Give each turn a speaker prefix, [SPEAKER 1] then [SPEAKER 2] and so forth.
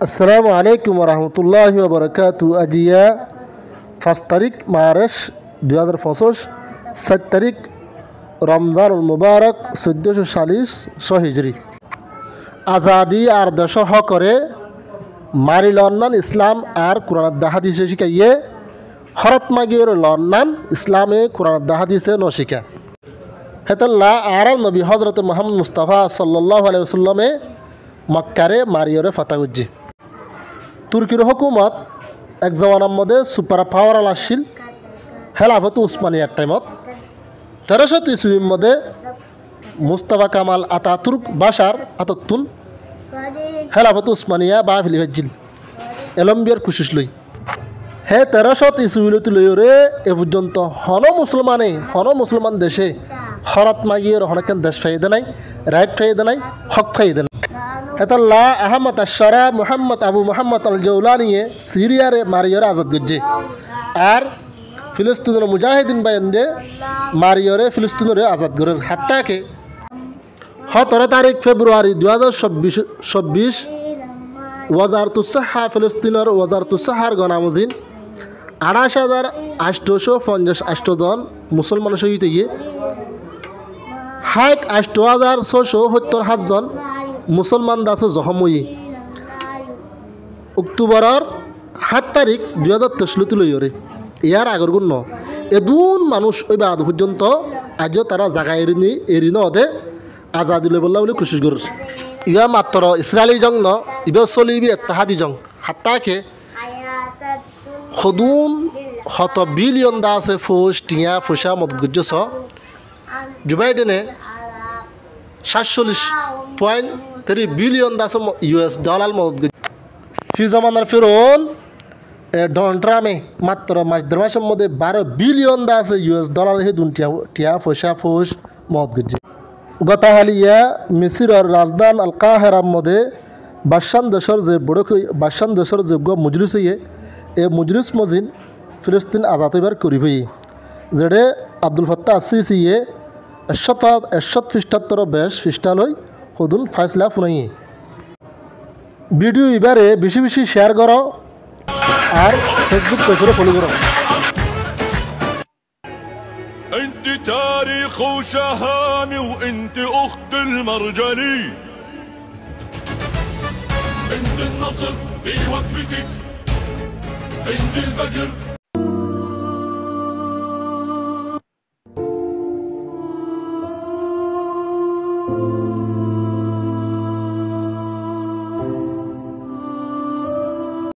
[SPEAKER 1] আসসালামু আলাইকুম রহমতুল্লাহি ওয়া বারাকাতুহু। আজিয়া 5 তারিখ মার্চ 2025, 7 তারিখ রমজানুল মুবারক 1440 হিজরি। আজাদি আর দেশ করে মারি লন্নান ইসলাম আর কোরআন হাদিসে শিখাইয়ে হরত মাগির লন্নান ইসলামে কোরআন হাদিসে নশিকা হেতাল্লা আর নবী হজরত মোহাম্মদ মুস্তাফা সাল্লাল্লাহু আলাইহি ওয়াসাল্লামে মক্কারে মারিয়রে ফাতাগুজ্জি। তুর্কির হুকুমত এক জওয়ানার মধ্যে সুপার পাওয়ার আসছিল হেলাফত উসমানিয়ার টাইমত 1330 মধ্যে মুস্তাফা কামাল আতাতুর্ক বাশার আতাতুন হেলাফত উসমানিয়া বা ফিলি ভাজ্জিল এলম্বিয়ার কুশিস লই হে 1330 লইরে এ পর্যন্ত হন মুসলমান দেশে হরত মাগিয়ে হনকেন দেশ ফাইদে নাই, রাইট ফাইদে নাই, হক ফাইদে নাই। হেতাল্লা আহমদ আশরা মুহাম্মদ আবু মুহাম্মদ আল জৌলানিয়ে সিরিয়ারে মারিয়রে আজাদ গজ্জে আর ফিলিস্তিনের মুজাহিদিন বাইন্দে মারিয়রে ফিলিস্তিনের আজাদ গরের হাত্তাকে 17 তারিখ ফেব্রুয়ারি 2026 ওয়াজারতুসাহা ফিলিস্তিনের ওয়াজারতুসাহার গণামুজিন 28,858 জন মুসলমান শহীদ হয়ে 68,670 জন মুসলমান দাসে জখম হয়ে অক্টোবরের 7 তারিখ 2023 লইরে ইয়ার আগর গুণ এদুন মানুষ ওই আদ পর্যন্ত আজও তারা জায়গা এরি নদে আজাদি লই বললা বলে কোশিশ কর ইবা মাত্র ইসরায়েলি জং ন ইবা চলিবি এত্তাহাদি জং হাত্তাকে সদুন 100 বিলিয়ন দা আছে ফৌজ টিয়া ফসা মদত গুজ্জস জুবাইডেনে 47.3 বিলিয়ন দা আছে US ডলার মদত গুজ্জ ফি জমানার ফিরোন ডোনাল্ড ট্রাম্পে মাত্র দেড় মাসের মধ্যে 12 বিলিয়ন দা আছে US ডলার হে দুন টিয়া ফসা ফৌজ মদত গুজ্জ গতকালিয়া মিসিরের রাজধান আল কাহেরার মধ্যে বাদশান দেশের যোগ্য মজলিস এ মজলিস মজিন ফিলিস্তিন আজাদ হইবার করিবই যেডে আব্দুল ফত্তাহ আসিসিয়ে 175 বেশ খ্রিস্টালই সদুন ফাইসলা ফুনাই ভিডিও এবারে বেশি বেশি শেয়ার করো আর ফেসবুক পেজে ফলো করো।
[SPEAKER 2] انت تاريخ وشهامي وانت اخت المرجلي، انت النصر في وقفتك، انت الفجر